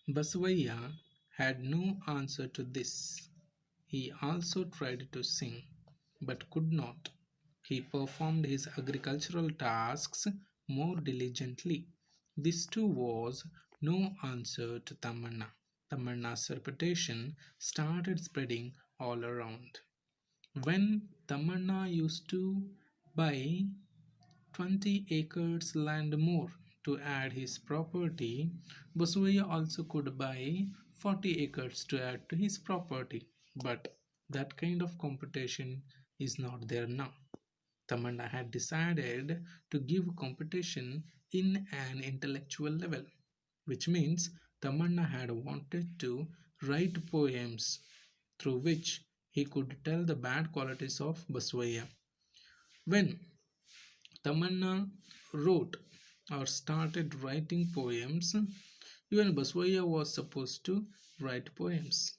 Basavaya had no answer to this. He also tried to sing, but could not. He performed his agricultural tasks more diligently. This too was no answer to Tamanna. Tamanna's reputation started spreading all around. When Tamanna used to buy 20 acres land more to add his property, Boswaya also could buy 40 acres to add to his property. But that kind of competition is not there now. Tamanna had decided to give competition in an intellectual level, which means Tamanna had wanted to write poems through which he could tell the bad qualities of Baswaya. When Tamanna wrote or started writing poems, even Baswaya was supposed to write poems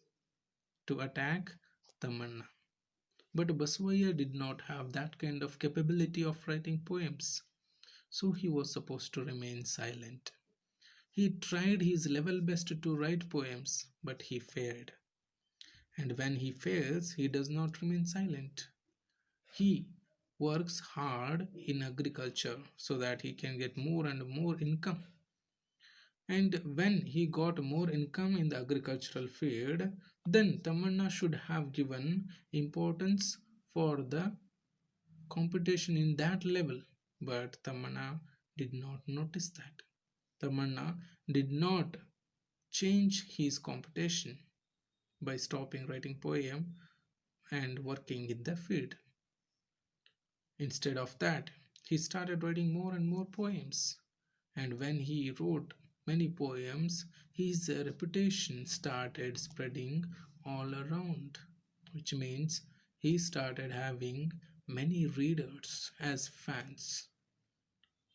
to attack Tamanna. But Baswaya did not have that kind of capability of writing poems, so he was supposed to remain silent. He tried his level best to write poems, but he failed. And when he fails, he does not remain silent. He works hard in agriculture so that he can get more and more income. And when he got more income in the agricultural field, then Tamanna should have given importance for the competition in that level. But Tamanna did not notice that. Tamanna did not change his competition by stopping writing poem and working in the field. Instead of that, he started writing more and more poems. And when he wrote many poems, his reputation started spreading all around, which means he started having many readers as fans.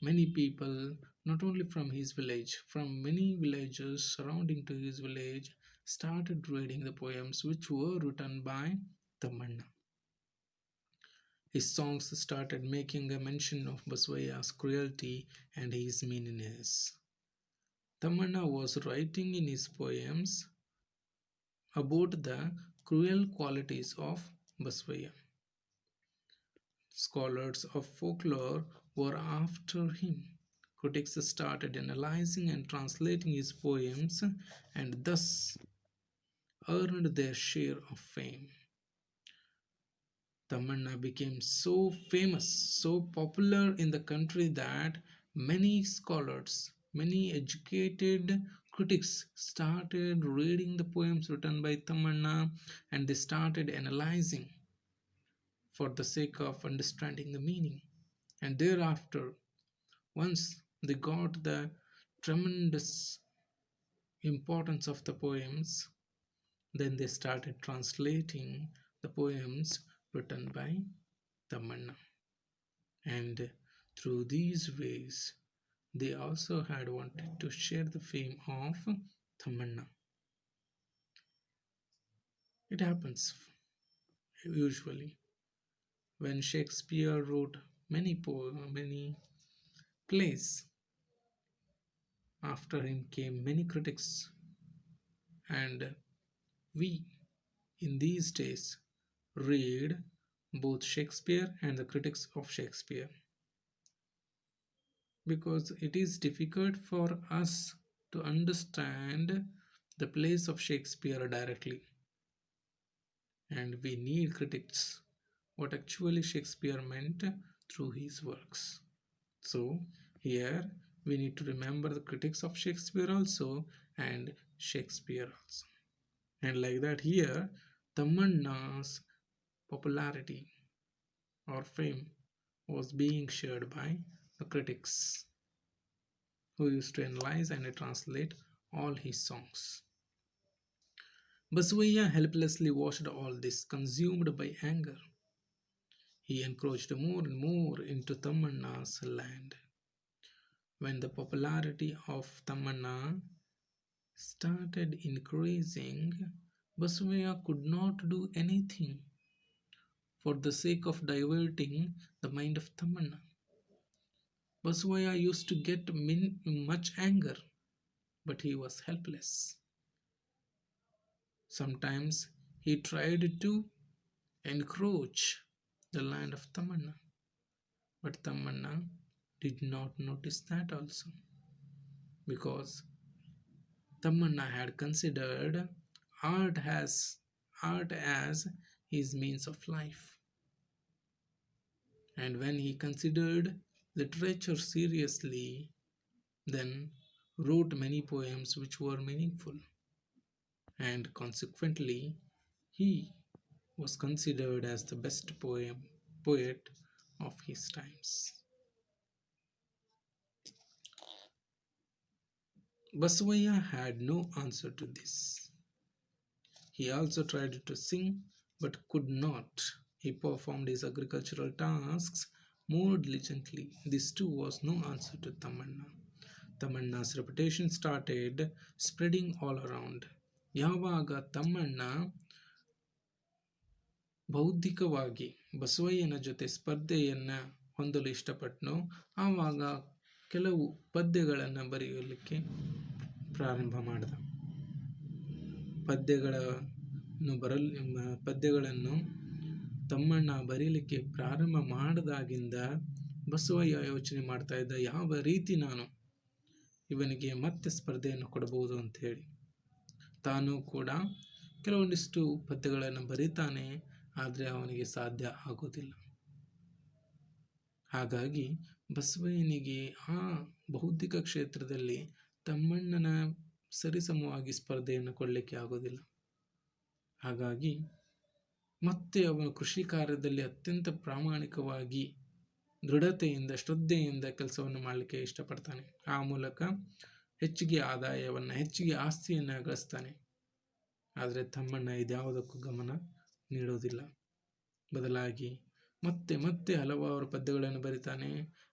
Many people, not only from his village, from many villages surrounding to his village, started reading the poems which were written by Tamanna. His songs started making a mention of Baswaya's cruelty and his meanness. Tamanna was writing in his poems about the cruel qualities of Baswaya. Scholars of folklore were after him. Critics started analyzing and translating his poems and thus earned their share of fame. Tamanna became so famous, so popular in the country that many scholars, many educated critics started reading the poems written by Tamanna and they started analyzing for the sake of understanding the meaning. And thereafter, once they got the tremendous importance of the poems, then they started translating the poems written by Tamanna. And through these ways, they also had wanted to share the fame of Tamanna. It happens usually when Shakespeare wrote many plays. After him came many critics, and we in these days read both Shakespeare and the critics of Shakespeare because it is difficult for us to understand the plays of Shakespeare directly, and we need critics what actually Shakespeare meant through his works. So, here we need to remember the critics of Shakespeare also and Shakespeare also. And like that, here Tamanna's popularity or fame was being shared by the critics who used to analyze and translate all his songs. Baswaya helplessly watched all this, consumed by anger. He encroached more and more into Tamanna's land. When the popularity of Tamanna started increasing, Baswaya could not do anything for the sake of diverting the mind of Tamanna. Baswaya used to get much anger, but he was helpless. Sometimes he tried to encroach the land of Tamanna, but Tamanna did not notice that also, because Tamanna had considered art as art as his means of life. And when he considered literature seriously, then wrote many poems which were meaningful, and consequently he was considered as the best poet of his times. Basavaya had no answer to this. He also tried to sing but could not. He performed his agricultural tasks more diligently. This too was no answer to Tamanna. Tamanna's reputation started spreading all around. ಯಾವಾಗ ತಮ್ಮಣ್ಣ ಬೌದ್ಧಿಕವಾಗಿ ಬಸವಯ್ಯನ ಜೊತೆ ಸ್ಪರ್ಧೆಯನ್ನು ಹೊಂದಲು ಇಷ್ಟಪಟ್ಟನೋ ಆವಾಗ ಕೆಲವು ಪದ್ಯಗಳನ್ನು ಬರೆಯಲಿಕ್ಕೆ ಪ್ರಾರಂಭ ಮಾಡಿದ. ಪದ್ಯಗಳನ್ನು ತಮ್ಮಣ್ಣ ಬರೀಲಿಕ್ಕೆ ಪ್ರಾರಂಭ ಮಾಡಿದಾಗಿಂದ ಬಸವಯ್ಯ ಯೋಚನೆ ಮಾಡ್ತಾ ಇದ್ದ, ಯಾವ ರೀತಿ ನಾನು ಇವನಿಗೆ ಮತ್ತೆ ಸ್ಪರ್ಧೆಯನ್ನು ಕೊಡಬಹುದು ಅಂತ ಹೇಳಿ. ತಾನು ಕೂಡ ಕೆಲವೊಂದಿಷ್ಟು ಪದ್ಯಗಳನ್ನು ಬರೀತಾನೆ, ಆದರೆ ಅವನಿಗೆ ಸಾಧ್ಯ ಆಗೋದಿಲ್ಲ. ಹಾಗಾಗಿ ಬಸವಯ್ಯನಿಗೆ ಆ ಬೌದ್ಧಿಕ ಕ್ಷೇತ್ರದಲ್ಲಿ ತಮ್ಮಣ್ಣನ ಸರಿಸಮವಾಗಿ ಸ್ಪರ್ಧೆಯನ್ನು ಕೊಡಲಿಕ್ಕೆ ಆಗೋದಿಲ್ಲ. ಹಾಗಾಗಿ ಮತ್ತೆ ಅವನು ಕೃಷಿ ಕಾರ್ಯದಲ್ಲಿ ಅತ್ಯಂತ ಪ್ರಾಮಾಣಿಕವಾಗಿ ದೃಢತೆಯಿಂದ ಶ್ರದ್ಧೆಯಿಂದ ಕೆಲಸವನ್ನು ಮಾಡಲಿಕ್ಕೆ ಇಷ್ಟಪಡ್ತಾನೆ. ಆ ಮೂಲಕ ಹೆಚ್ಚಿಗೆ ಆದಾಯವನ್ನು, ಹೆಚ್ಚಿಗೆ ಆಸ್ತಿಯನ್ನು ಗಳಿಸ್ತಾನೆ. ಆದರೆ ತಮ್ಮಣ್ಣ ಇದ್ಯಾವುದಕ್ಕೂ ಗಮನ ನೀಡೋದಿಲ್ಲ. ಬದಲಾಗಿ ಮತ್ತೆ ಮತ್ತೆ ಹಲವಾರು ಪದ್ಯಗಳನ್ನು ಬರಿತಾನೆ.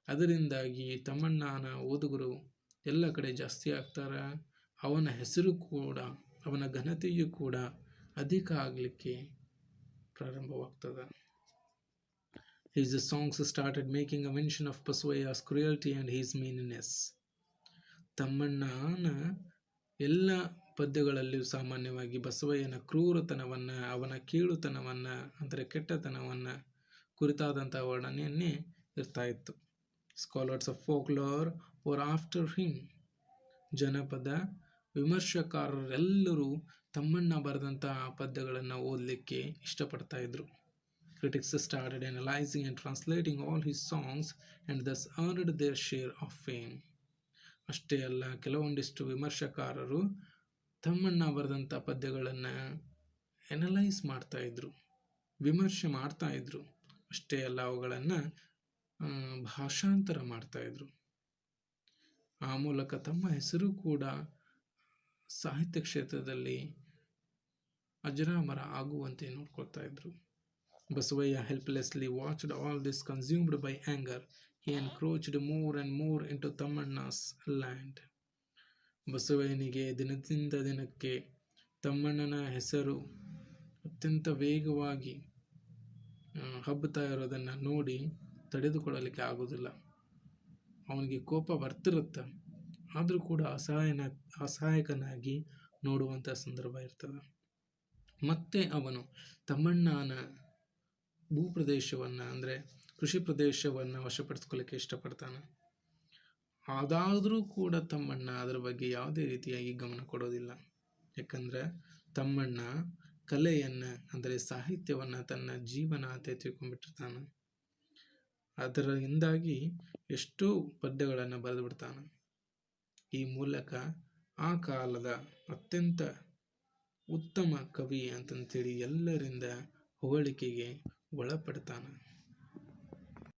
ಅದರಿಂದಾಗಿ ತಮ್ಮಣ್ಣನ ಓದುಗರು ಎಲ್ಲ ಕಡೆ ಜಾಸ್ತಿ ಆಗ್ತಾರೆ. ಅವನ ಹೆಸರು ಕೂಡ, ಅವನ ಘನತೆಯೂ ಕೂಡ ಅಧಿಕ ಆಗಲಿಕ್ಕೆ ಪ್ರಾರಂಭವಾಗ್ತದೆ. His songs started making a mention of Basavaya's cruelty and his meanness. ತಮ್ಮಣ್ಣನ ಎಲ್ಲ ಪದ್ಯಗಳಲ್ಲಿಯೂ ಸಾಮಾನ್ಯವಾಗಿ ಬಸವಯ್ಯನ ಕ್ರೂರತನವನ್ನು, ಅವನ ಕೀಳುತನವನ್ನು, ಅಂದರೆ ಕೆಟ್ಟತನವನ್ನು ಕುರಿತಾದಂಥ ವರ್ಣನೆಯನ್ನೇ ಇರ್ತಾ ಇತ್ತು. Scholars of folklore var after him. ಜನಪದ ವಿಮರ್ಶಕಾರರೆಲ್ಲರೂ ತಮ್ಮಣ್ಣ ಬರೆದಂತಹ ಪದ್ಯಗಳನ್ನು ಓದಲಿಕ್ಕೆ ಇಷ್ಟಪಡ್ತಾ ಇದ್ರು. Critics started analyzing and translating all his songs and thus earned their share of fame. ಅಷ್ಟೇ ಅಲ್ಲ, ಕೆಲವೊಂದಿಷ್ಟು ವಿಮರ್ಶಕಾರರು ತಮ್ಮಣ್ಣ ಬರೆದಂಥ ಪದ್ಯಗಳನ್ನು ಎನಲೈಸ್ ಮಾಡ್ತಾ ಇದ್ರು, ವಿಮರ್ಶೆ ಮಾಡ್ತಾ ಇದ್ರು. ಅಷ್ಟೇ ಅಲ್ಲ, ಅವುಗಳನ್ನು ಭಾಷಾಂತರ ಮಾಡ್ತಾ ಇದ್ರು. ಆ ಮೂಲಕ ತಮ್ಮ ಹೆಸರು ಕೂಡ ಸಾಹಿತ್ಯ ಕ್ಷೇತ್ರದಲ್ಲಿ ಅಜರಾಮರ ಆಗುವಂತೆ ನೋಡ್ಕೊಳ್ತಾ ಇದ್ರು. Basavaya helplessly watched all this. Consumed by anger, he encroached more and more into Tammanna's land. ಬಸವಯ್ಯನಿಗೆ ದಿನದಿಂದ ದಿನಕ್ಕೆ ತಮ್ಮಣ್ಣನ ಹೆಸರು ಅತ್ಯಂತ ವೇಗವಾಗಿ ಹಬ್ಬುತ್ತಾ ಇರೋದನ್ನು ನೋಡಿ ತಡೆದುಕೊಳ್ಳಲಿಕ್ಕೆ ಆಗೋದಿಲ್ಲ. ಅವನಿಗೆ ಕೋಪ ಬರ್ತಿರುತ್ತೆ, ಆದರೂ ಕೂಡ ಅಸಹಾಯಕನಾಗಿ ನೋಡುವಂಥ ಸಂದರ್ಭ ಇರ್ತದೆ. ಮತ್ತೆ ಅವನು ತಮ್ಮಣ್ಣನ ಭೂಪ್ರದೇಶವನ್ನು, ಅಂದರೆ ಕೃಷಿ ಪ್ರದೇಶವನ್ನು ವಶಪಡಿಸ್ಕೊಳ್ಳಿಕ್ಕೆ ಇಷ್ಟಪಡ್ತಾನೆ. ಅದಾದರೂ ಕೂಡ ತಮ್ಮಣ್ಣ ಅದರ ಬಗ್ಗೆ ಯಾವುದೇ ರೀತಿಯಾಗಿ ಗಮನ ಕೊಡೋದಿಲ್ಲ. ಯಾಕಂದರೆ ತಮ್ಮಣ್ಣ ಕಲೆಯನ್ನು, ಅಂದರೆ ಸಾಹಿತ್ಯವನ್ನು ತನ್ನ ಜೀವನ ಅಂತ ತಿಳ್ಕೊಂಡ್ಬಿಟ್ಟಿರ್ತಾನೆ. ಅದರಿಂದಾಗಿ ಎಷ್ಟೋ ಪದ್ಯಗಳನ್ನು ಬರೆದು ಬಿಡ್ತಾನೆ. ಈ ಮೂಲಕ ಆ ಕಾಲದ ಅತ್ಯಂತ ಉತ್ತಮ ಕವಿ ಅಂತಂತೇಳಿ ಎಲ್ಲರಿಂದ ಹೊಗಳಿಕೆಗೆ ಒಳಪಡ್ತಾನೆ.